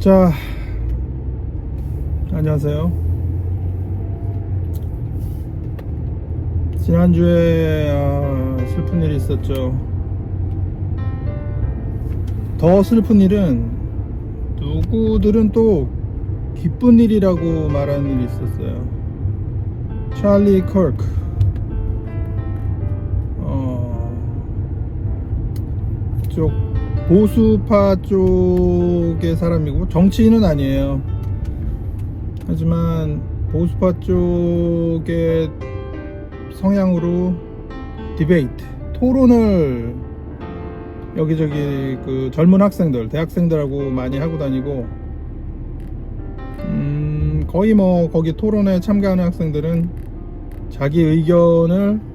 자, 안녕하세요. 지난주에 슬픈 일이 있었죠. 더 슬픈 일은 누구들은 또 기쁜 일이라고 말하는 일이 있었어요. 찰리 커크, 쪽 보수파 쪽의 사람이고 정치인은 아니에요. 하지만 보수파 쪽의 성향으로 디베이트, 토론을 여기저기 그 젊은 학생들, 대학생들하고 많이 하고 다니고, 거의 뭐 거기 토론에 참가하는 학생들은 자기 의견을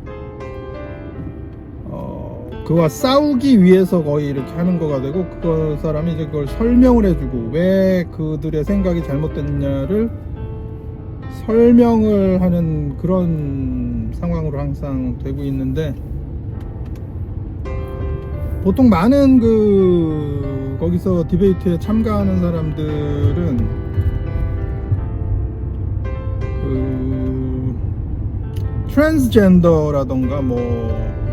그와 싸우기 위해서 거의 이렇게 하는 거가 되고, 그 사람이 이제 그걸 설명을 해주고 왜 그들의 생각이 잘못됐냐를 설명을 하는 그런 상황으로 항상 되고 있는데, 보통 많은 거기서 디베이트에 참가하는 사람들은 트랜스젠더라던가 뭐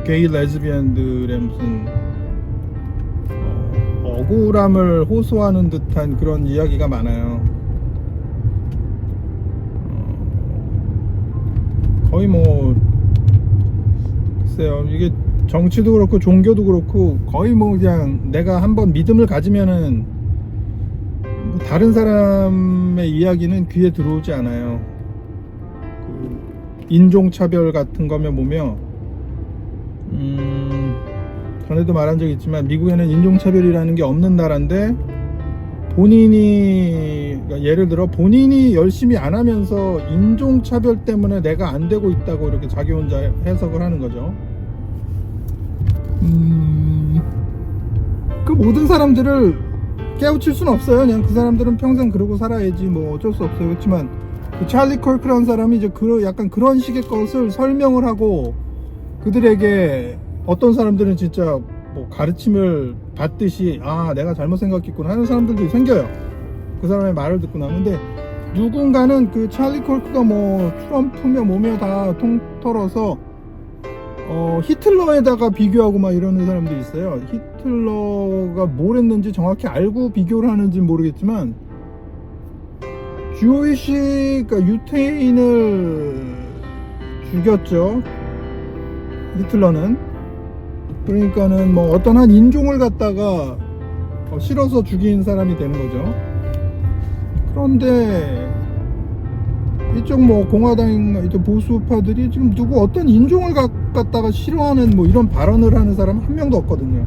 게이 레즈비언들의 무슨 억울함을 호소하는 듯한 그런 이야기가 많아요. 거의 뭐 글쎄요, 이게 정치도 그렇고 종교도 그렇고 거의 뭐 그냥 내가 한번 믿음을 가지면은 뭐 다른 사람의 이야기는 귀에 들어오지 않아요. 인종차별 같은 거면 보면 전에도 말한 적 있지만 미국에는 인종차별이라는 게 없는 나라인데, 본인이, 그러니까 예를 들어 본인이 열심히 안 하면서 인종차별 때문에 내가 안 되고 있다고 이렇게 자기 혼자 해석을 하는 거죠. 그 모든 사람들을 깨우칠 수는 없어요. 그냥 그 사람들은 평생 그러고 살아야지 뭐 어쩔 수 없어요. 그렇지만 그 찰리 컬크라는 사람이 이제 약간 그런 식의 것을 설명을 하고, 그들에게 어떤 사람들은 진짜 뭐 가르침을 받듯이 내가 잘못 생각했구나 하는 사람들도 생겨요. 그 사람의 말을 듣고 나면. 근데 누군가는 그 찰리 컬크가 뭐 트럼프며 뭐며 다 통틀어서 히틀러에다가 비교하고 막 이러는 사람들이 있어요. 히틀러가 뭘 했는지 정확히 알고 비교를 하는지는 모르겠지만, 그러니까 유태인을 죽였죠, 히틀러는. 그러니까는 뭐 어떤 한 인종을 갖다가 싫어서 죽인 사람이 되는 거죠. 그런데 이쪽 뭐 공화당, 이쪽 보수파들이 지금 누구 어떤 인종을 갖다가 싫어하는 뭐 이런 발언을 하는 사람 한 명도 없거든요.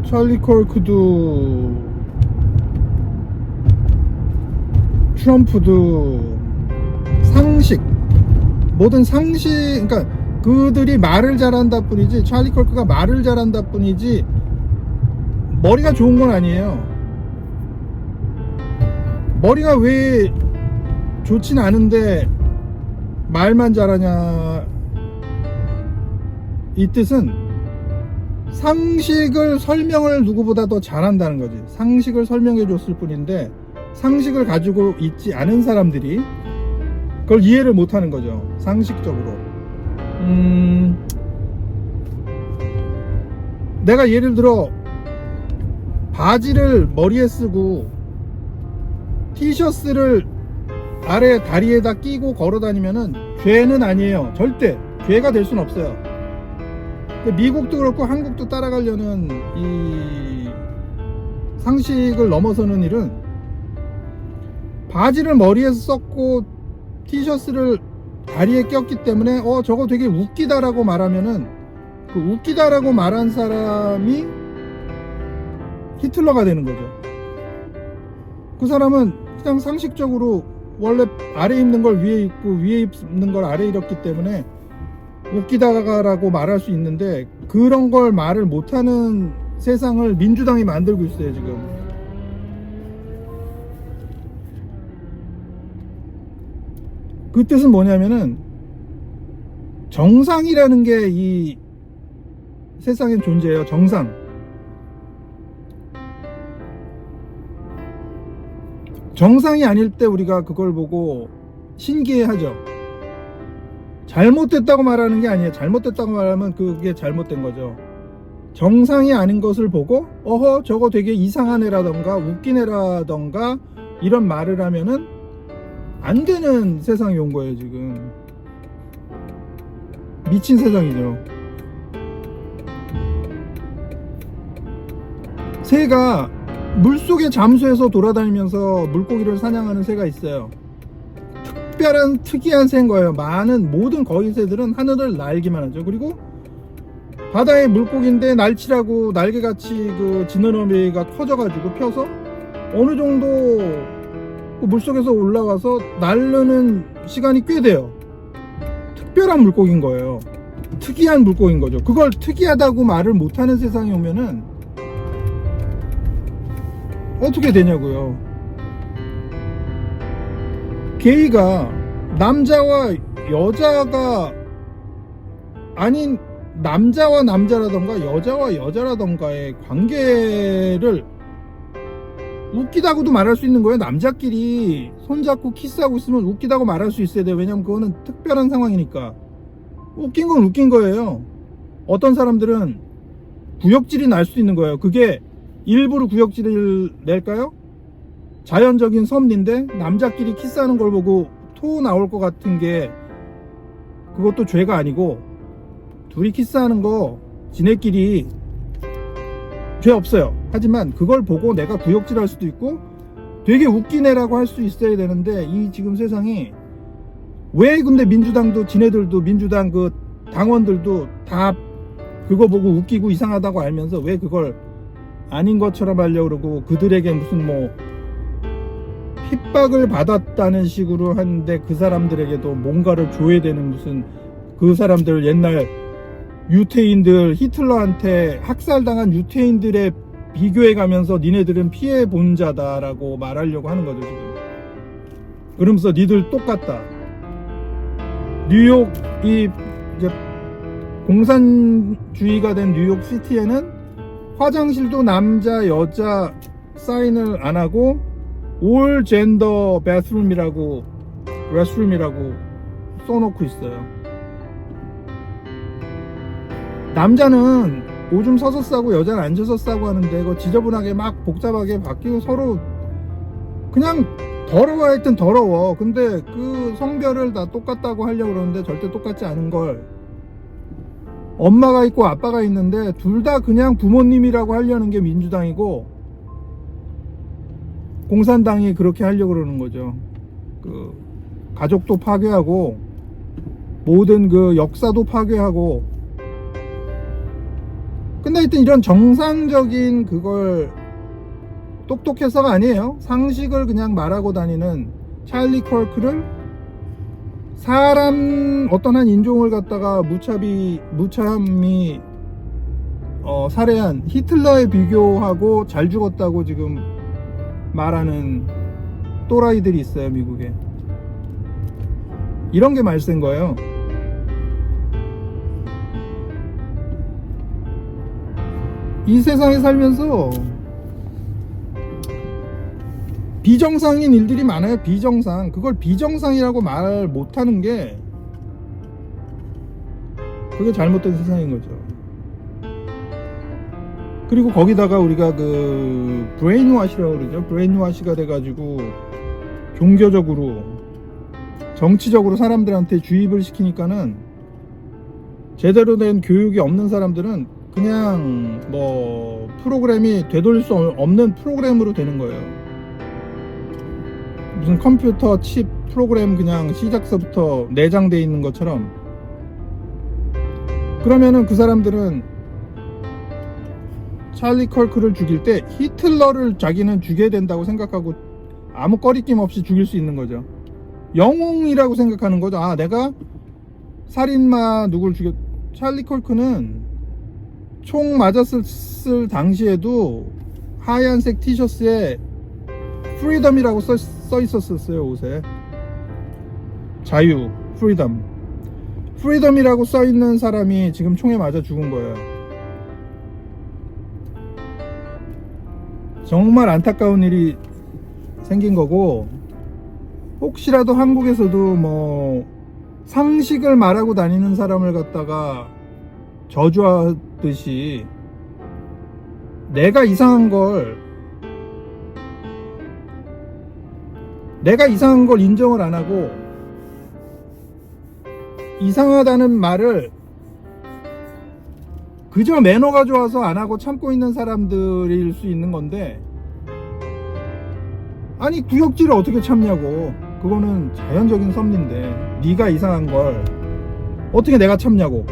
찰리 컬크도 트럼프도 모든 상식, 그러니까 그들이 말을 잘한다 뿐이지, 찰리 컬크가 말을 잘한다 뿐이지 머리가 좋은 건 아니에요. 머리가 왜 좋진 않은데 말만 잘하냐, 이 뜻은 상식을 설명을 누구보다 더 잘한다는 거지. 상식을 설명해 줬을 뿐인데 상식을 가지고 있지 않은 사람들이 그걸 이해를 못하는 거죠, 상식적으로. 내가 예를 들어 바지를 머리에 쓰고 티셔츠를 아래 다리에다 끼고 걸어 다니면은 죄는 아니에요. 절대 죄가 될 수는 없어요. 근데 미국도 그렇고 한국도 따라가려는 이 상식을 넘어서는 일은, 바지를 머리에 썼고 티셔츠를 다리에 꼈기 때문에 저거 되게 웃기다라고 말하면은, 그 웃기다라고 말한 사람이 히틀러가 되는 거죠. 그 사람은 그냥 상식적으로 원래 아래 입는 걸 위에 입고 위에 입는 걸 아래 입었기 때문에 웃기다라고 말할 수 있는데, 그런 걸 말을 못하는 세상을 민주당이 만들고 있어요 지금. 그 뜻은 뭐냐면은, 정상이라는 게 이 세상엔 존재해요. 정상. 정상이 아닐 때 우리가 그걸 보고 신기해하죠. 잘못됐다고 말하는 게 아니에요. 잘못됐다고 말하면 그게 잘못된 거죠. 정상이 아닌 것을 보고 어허 저거 되게 이상한 애라던가 웃긴 애라던가 이런 말을 하면은 안 되는 세상이 온 거예요. 지금 미친 세상이죠. 새가 물속에 잠수해서 돌아다니면서 물고기를 사냥하는 새가 있어요. 특별한 특이한 새인 거예요. 모든 거위 새들은 하늘을 날기만 하죠. 그리고 바다의 물고기인데 날치라고 날개같이 그 지느러미가 커져가지고 펴서 어느 정도 그 물속에서 올라가서 날르는 시간이 꽤 돼요. 특별한 물고기인 거예요. 특이한 물고기인 거죠. 그걸 특이하다고 말을 못하는 세상에 오면은 어떻게 되냐고요. 게이가 남자와 여자가 아닌 남자와 남자라던가 여자와 여자라던가의 관계를 웃기다고도 말할 수 있는 거예요. 남자끼리 손잡고 키스하고 있으면 웃기다고 말할 수 있어야 돼요. 왜냐면 그거는 특별한 상황이니까. 웃긴 건 웃긴 거예요. 어떤 사람들은 구역질이 날 수 있는 거예요. 그게 일부러 구역질을 낼까요? 자연적인 섭리인데 남자끼리 키스하는 걸 보고 토 나올 것 같은 게 그것도 죄가 아니고, 둘이 키스하는 거 지네끼리 죄 없어요. 하지만 그걸 보고 내가 구역질할 수도 있고 되게 웃긴 애라고 할 수 있어야 되는데, 이 지금 세상이 왜 근데 민주당도 지네들도 민주당 그 당원들도 다 그거 보고 웃기고 이상하다고 알면서 왜 그걸 아닌 것처럼 하려고 그러고, 그들에게 무슨 뭐 핍박을 받았다는 식으로 하는데 그 사람들에게도 뭔가를 줘야 되는, 무슨 그 사람들 옛날 유태인들 히틀러한테 학살당한 유태인들의 비교해 가면서 니네들은 피해 본 자다라고 말하려고 하는 거죠 지금. 그러면서 니들 똑같다. 뉴욕이 이제 공산주의가 된 뉴욕 시티에는 화장실도 남자 여자 사인을 안 하고 올 젠더 베스룸이라고 레스룸이라고 써놓고 있어요. 남자는 오줌 서서 싸고 여자는 앉아서 싸고 하는데 그거 지저분하게 막 복잡하게 바뀌고 서로 그냥 더러워. 하여튼 더러워. 근데 그 성별을 다 똑같다고 하려고 그러는데 절대 똑같지 않은 걸, 엄마가 있고 아빠가 있는데 둘 다 그냥 부모님이라고 하려는 게 민주당이고 공산당이 그렇게 하려고 그러는 거죠. 그 가족도 파괴하고 모든 그 역사도 파괴하고. 근데 하여튼 이런 정상적인 그걸 똑똑해서가 아니에요. 상식을 그냥 말하고 다니는 찰리 컬크를 사람 어떤 한 인종을 갖다가 무참히 살해한 히틀러에 비교하고 잘 죽었다고 지금 말하는 또라이들이 있어요 미국에. 이런 게 말세인 거예요. 이 세상에 살면서 비정상인 일들이 많아요. 비정상. 그걸 비정상이라고 말 못하는 게 그게 잘못된 세상인 거죠. 그리고 거기다가 우리가 그 브레인워시라고 그러죠. 브레인워시가 돼가지고 종교적으로 정치적으로 사람들한테 주입을 시키니까는 제대로 된 교육이 없는 사람들은 그냥 뭐 프로그램이 되돌릴 수 없는 프로그램으로 되는 거예요. 무슨 컴퓨터 칩 프로그램 그냥 시작서부터 내장되어 있는 것처럼. 그러면은 그 사람들은 찰리 컬크를 죽일 때 히틀러를 자기는 죽여야 된다고 생각하고 아무 꺼리낌 없이 죽일 수 있는 거죠. 영웅이라고 생각하는 거죠. 아, 내가 살인마 누굴 죽였. 찰리 컬크는 총 맞았을 당시에도 하얀색 티셔츠에 프리덤이라고 써 있었어요. 옷에 자유, 프리덤이라고 써 있는 사람이 지금 총에 맞아 죽은 거예요. 정말 안타까운 일이 생긴 거고, 혹시라도 한국에서도 뭐 상식을 말하고 다니는 사람을 갖다가 저주하듯이 내가 이상한 걸 인정을 안 하고 이상하다는 말을 그저 매너가 좋아서 안 하고 참고 있는 사람들일 수 있는 건데, 아니 구역질을 어떻게 참냐고. 그거는 자연적인 섭리인데 네가 이상한 걸 어떻게 내가 참냐고.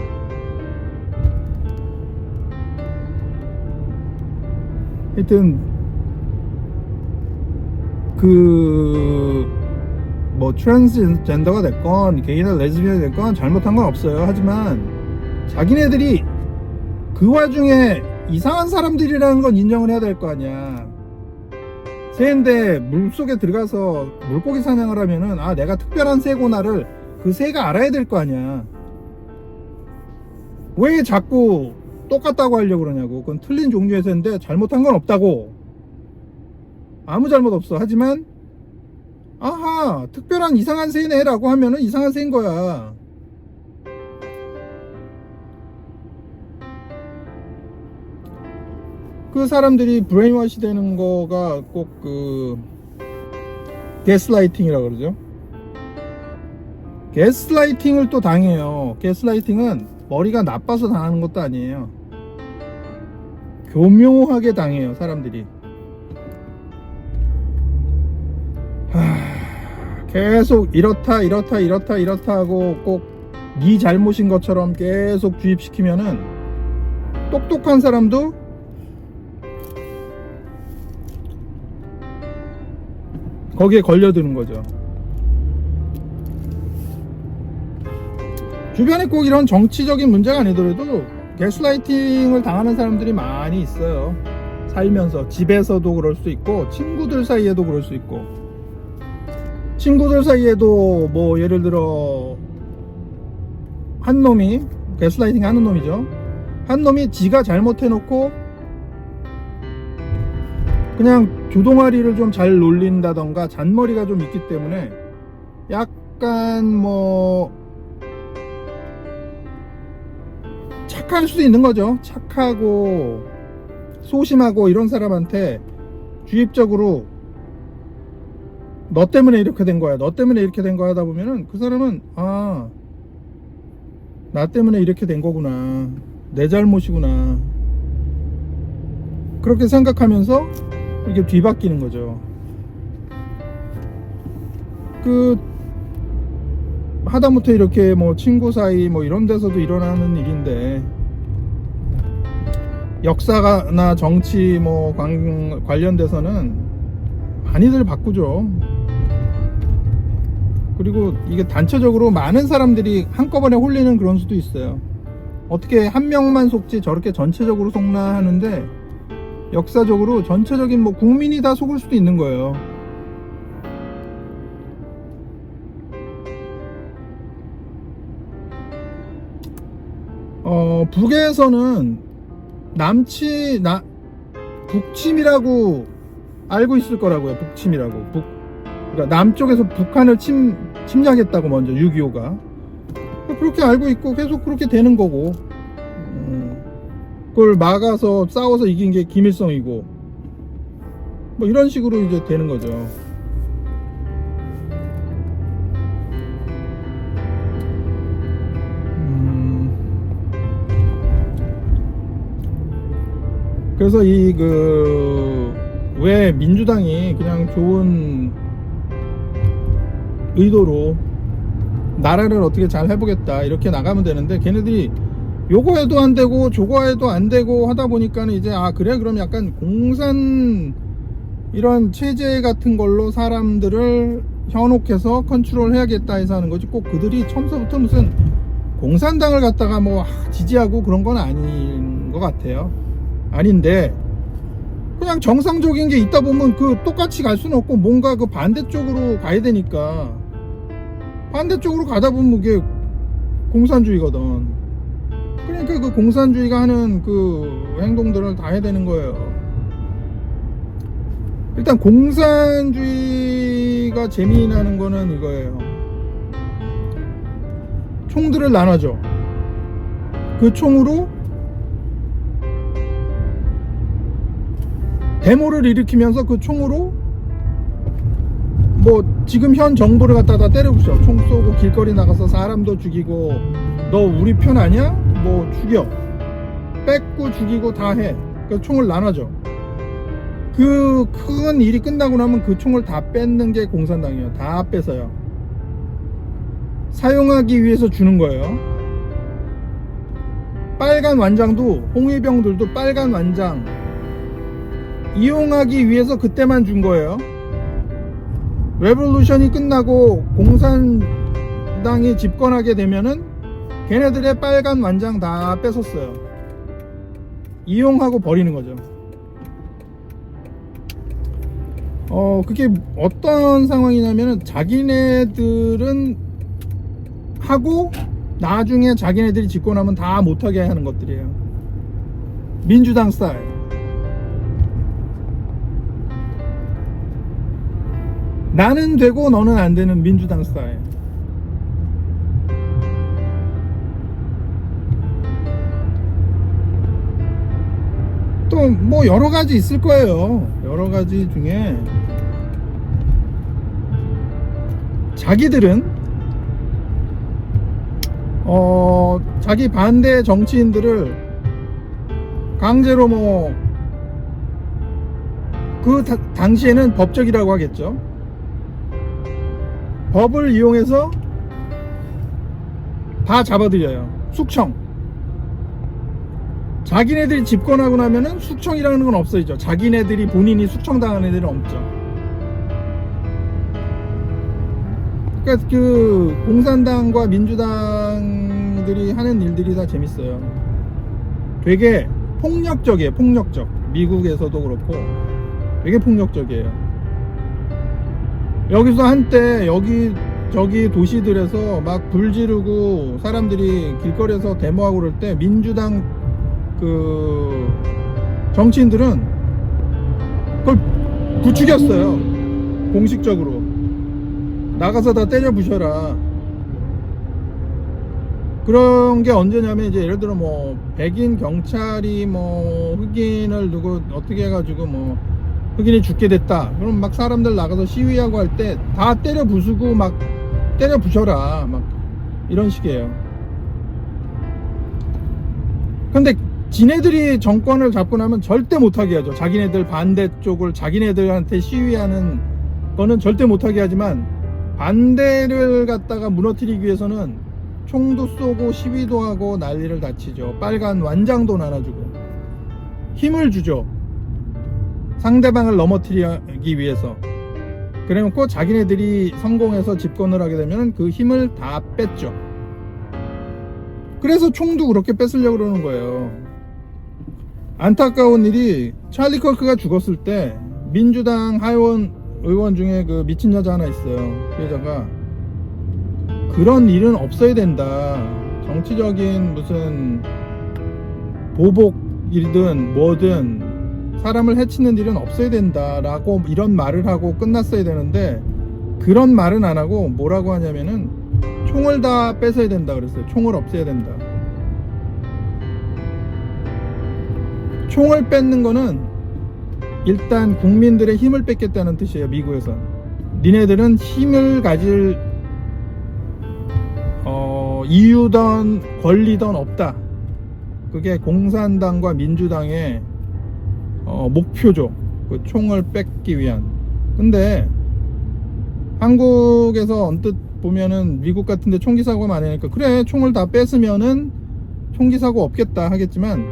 하여튼 뭐 트랜스젠더가 됐건 게이나 레즈비언이 됐건 잘못한 건 없어요. 하지만 자기네들이 그 와중에 이상한 사람들이라는 건 인정을 해야 될 거 아니야. 새인데 물속에 들어가서 물고기 사냥을 하면은 내가 특별한 새구나를 그 새가 알아야 될 거 아니야. 왜 자꾸 똑같다고 하려고 그러냐고. 그건 틀린 종류의 새인데 잘못한 건 없다고. 아무 잘못 없어. 하지만 특별한 이상한 새네 라고 하면은 이상한 새인 거야. 그 사람들이 브레인워시 되는 거가 꼭 게스라이팅이라고 그러죠. 게스라이팅을 또 당해요. 게스라이팅은 머리가 나빠서 당하는 것도 아니에요. 교묘하게 당해요, 사람들이. 계속 이렇다 하고 꼭 네 잘못인 것처럼 계속 주입시키면은 똑똑한 사람도 거기에 걸려드는 거죠. 주변에 꼭 이런 정치적인 문제가 아니더라도 게스라이팅을 당하는 사람들이 많이 있어요. 살면서. 집에서도 그럴 수 있고 친구들 사이에도 그럴 수 있고, 친구들 사이에도 뭐 예를 들어 한 놈이 게스라이팅 하는 놈이죠. 한 놈이 지가 잘못해놓고 그냥 조동아리를 좀 잘 놀린다던가 잔머리가 좀 있기 때문에 약간 뭐 착할 수도 있는 거죠. 착하고 소심하고 이런 사람한테 주입적으로 너 때문에 이렇게 된 거야, 너 때문에 이렇게 된 거야 하다 보면은 그 사람은 나 때문에 이렇게 된 거구나, 내 잘못이구나, 그렇게 생각하면서 이렇게 뒤바뀌는 거죠. 하다못해 이렇게 뭐 친구 사이 뭐 이런 데서도 일어나는 일인데, 역사나 정치 뭐 관련돼서는 많이들 바꾸죠. 그리고 이게 단체적으로 많은 사람들이 한꺼번에 홀리는 그런 수도 있어요. 어떻게 한 명만 속지 저렇게 전체적으로 속나 하는데, 역사적으로 전체적인 뭐 국민이 다 속을 수도 있는 거예요. 북에서는 북침이라고 알고 있을 거라고요. 북침이라고. 그러니까 남쪽에서 북한을 침략했다고 먼저 6.25가 그렇게 알고 있고 계속 그렇게 되는 거고, 그걸 막아서 싸워서 이긴 게 김일성이고 뭐 이런 식으로 이제 되는 거죠. 그래서 왜 민주당이 그냥 좋은 의도로 나라를 어떻게 잘 해보겠다 이렇게 나가면 되는데, 걔네들이 요거 해도 안 되고 저거 해도 안 되고 하다 보니까는 이제 그래 그럼 약간 공산 이런 체제 같은 걸로 사람들을 현혹해서 컨트롤 해야겠다 해서 하는 거지, 꼭 그들이 처음부터 무슨 공산당을 갖다가 뭐 지지하고 그런 건 아닌 것 같아요. 아닌데 그냥 정상적인 게 있다 보면 똑같이 갈 수는 없고 뭔가 반대쪽으로 가야 되니까, 반대쪽으로 가다 보면 그게 공산주의거든. 그러니까 공산주의가 하는 행동들을 다 해야 되는 거예요. 일단 공산주의가 재미나는 거는 이거예요. 총들을 나눠줘. 그 총으로 데모를 일으키면서 그 총으로 뭐 지금 현 정부를 갖다가 때려부셔. 총 쏘고 길거리 나가서 사람도 죽이고, 너 우리 편 아니야? 뭐 죽여. 뺏고 죽이고 다 해. 그 총을 나눠줘. 그 큰 일이 끝나고 나면 그 총을 다 뺏는 게 공산당이에요. 다 뺏어요. 사용하기 위해서 주는 거예요. 빨간 완장도, 홍위병들도 빨간 완장 이용하기 위해서 그때만 준 거예요. 레볼루션이 끝나고 공산당이 집권하게 되면은 걔네들의 빨간 완장 다 뺏었어요. 이용하고 버리는 거죠. 그게 어떤 상황이냐면은 자기네들은 하고 나중에 자기네들이 집권하면 다 못하게 하는 것들이에요. 민주당 스타일. 나는 되고 너는 안 되는 민주당 스타일. 또 뭐 여러 가지 있을 거예요. 여러 가지 중에 자기들은 자기 반대 정치인들을 강제로 뭐 그 당시에는 법적이라고 하겠죠. 법을 이용해서 다 잡아들여요. 숙청. 자기네들이 집권하고 나면은 숙청이라는 건 없어지죠. 자기네들이 본인이 숙청당하는 애들은 없죠. 그러니까 그 공산당과 민주당들이 하는 일들이 다 재밌어요. 되게 폭력적이에요. 폭력적. 미국에서도 그렇고 되게 폭력적이에요. 여기서 한때 여기 저기 도시들에서 막 불 지르고 사람들이 길거리에서 데모하고 그럴 때 민주당 그 정치인들은 그걸 부추겼어요. 공식적으로 나가서 다 때려 부셔라. 그런 게 언제냐면 이제 예를 들어 뭐 백인 경찰이 뭐 흑인을 누구 어떻게 해가지고 뭐 흑인이 죽게 됐다. 그럼 막 사람들 나가서 시위하고 할 때 다 때려 부수고 막 때려 부셔라. 막 이런 식이에요. 근데 지네들이 정권을 잡고 나면 절대 못하게 하죠. 자기네들 반대쪽을 자기네들한테 시위하는 거는 절대 못하게 하지만 반대를 갖다가 무너뜨리기 위해서는 총도 쏘고 시위도 하고 난리를 다치죠. 빨간 완장도 나눠주고 힘을 주죠. 상대방을 넘어뜨리기 위해서. 그래놓고 자기네들이 성공해서 집권을 하게 되면 그 힘을 다 뺐죠. 그래서 총도 그렇게 뺏으려고 그러는 거예요. 안타까운 일이 찰리 커크가 죽었을 때 민주당 하원 의원 중에 그 미친 여자 하나 있어요. 그 여자가 그런 일은 없어야 된다. 정치적인 무슨 보복이든 뭐든 사람을 해치는 일은 없어야 된다라고 이런 말을 하고 끝났어야 되는데 그런 말은 안 하고 뭐라고 하냐면은 총을 다 뺏어야 된다 그랬어요. 총을 없애야 된다. 총을 뺏는 거는 일단 국민들의 힘을 뺏겠다는 뜻이에요. 미국에선 니네들은 힘을 가질 이유든 권리든 없다. 그게 공산당과 민주당의 목표죠. 그 총을 뺏기 위한. 근데 한국에서 언뜻 보면은 미국 같은데 총기 사고가 많으니까 그래 총을 다 뺏으면은 총기 사고 없겠다 하겠지만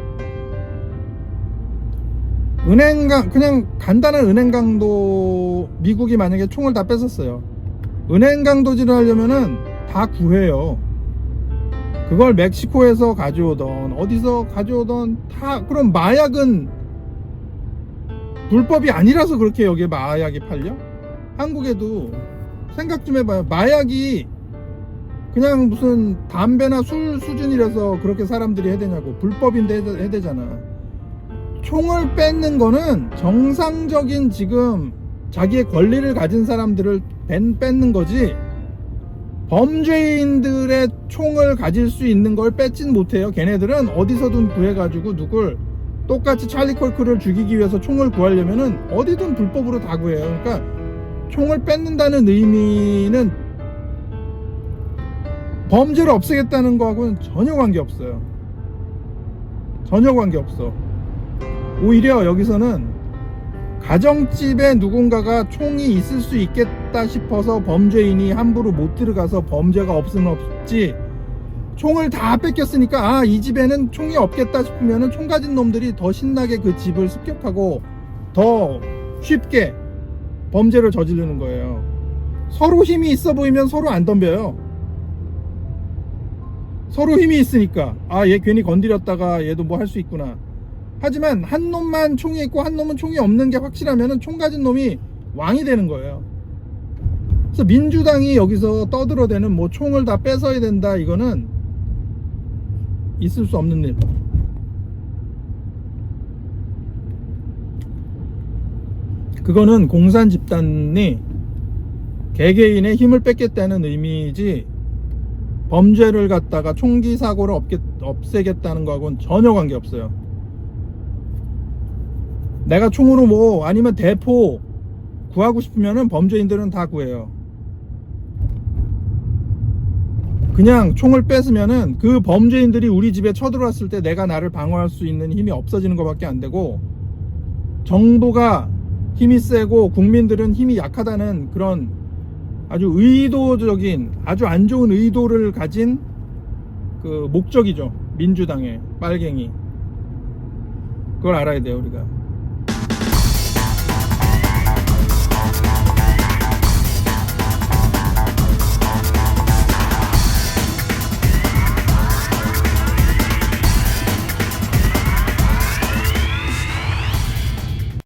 은행강 그냥 간단한 은행강도 미국이 만약에 총을 다 뺏었어요. 은행강도질을 하려면은 다 구해요. 그걸 멕시코에서 가져오던 어디서 가져오던 다. 그럼 마약은 불법이 아니라서 그렇게 여기에 마약이 팔려? 한국에도 생각 좀 해봐요. 마약이 그냥 무슨 담배나 술 수준이라서 그렇게 사람들이 해야 되냐고. 불법인데 해야 되잖아. 총을 뺏는 거는 정상적인 지금 자기의 권리를 가진 사람들을 뺏는 거지, 범죄인들의 총을 가질 수 있는 걸 뺏진 못해요. 걔네들은 어디서든 구해가지고 누굴 똑같이 찰리 컬크를 죽이기 위해서 총을 구하려면은 어디든 불법으로 다 구해요. 그러니까 총을 뺏는다는 의미는 범죄를 없애겠다는 거하고는 전혀 관계없어요. 전혀 관계없어. 오히려 여기서는 가정집에 누군가가 총이 있을 수 있겠다 싶어서 범죄인이 함부로 못 들어가서 범죄가 없으면 없지, 총을 다 뺏겼으니까 이 집에는 총이 없겠다 싶으면 총 가진 놈들이 더 신나게 그 집을 습격하고 더 쉽게 범죄를 저지르는 거예요. 서로 힘이 있어 보이면 서로 안 덤벼요. 서로 힘이 있으니까 얘 괜히 건드렸다가 얘도 뭐 할 수 있구나. 하지만 한 놈만 총이 있고 한 놈은 총이 없는 게 확실하면 총 가진 놈이 왕이 되는 거예요. 그래서 민주당이 여기서 떠들어대는 뭐 총을 다 뺏어야 된다, 이거는 있을 수 없는 일. 그거는 공산 집단이 개개인의 힘을 뺏겠다는 의미지, 범죄를 갖다가 총기 사고를 없애겠다는 거하고는 전혀 관계없어요. 내가 총으로 뭐 아니면 대포 구하고 싶으면은 범죄인들은 다 구해요. 그냥 총을 뺏으면은 그 범죄인들이 우리 집에 쳐들어왔을 때 내가 나를 방어할 수 있는 힘이 없어지는 것밖에 안 되고, 정부가 힘이 세고 국민들은 힘이 약하다는 그런 아주 의도적인, 아주 안 좋은 의도를 가진 그 목적이죠. 민주당의 빨갱이. 그걸 알아야 돼요, 우리가.